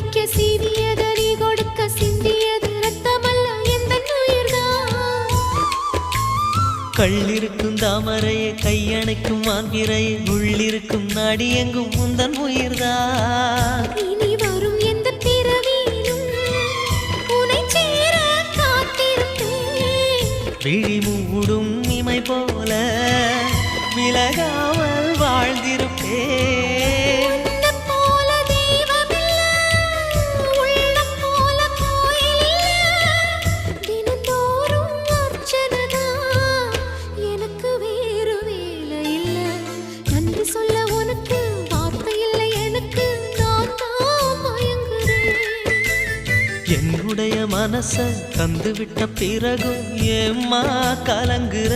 குடிக்க சீவியது நீ கொடுக்க சிந்தியது ரத்தமல்ல எந்தன் உயிர்தான். கள்ளிருக்கும் தாமரையே கையணைக்கும் மாந்திரையே உள்ளிருக்கும் நாடி எங்கும் முந்தன் உயிர்தான். இனி வரும் எந்த பிறவியிலும் உனை சேர காத்திருப்பேன். விழி மூடும் இமை போல விலகாமல் வாழ்ந்திருப்பேன். உன்னைப் போல தெய்வமில்ல, உள்ளம் போல கோயில் இல்ல. தினந்தோறும் அர்ச்சனைதான், எனக்கு வேறு வேலை இல்ல. நன்றி சொல்ல உனக்கு வார்த்தை இல்லை எனக்கு, நான் தான் மயங்குறேன். என்னுடைய மனச தந்துவிட்ட பிறகும் ஏம்மா கலங்குற?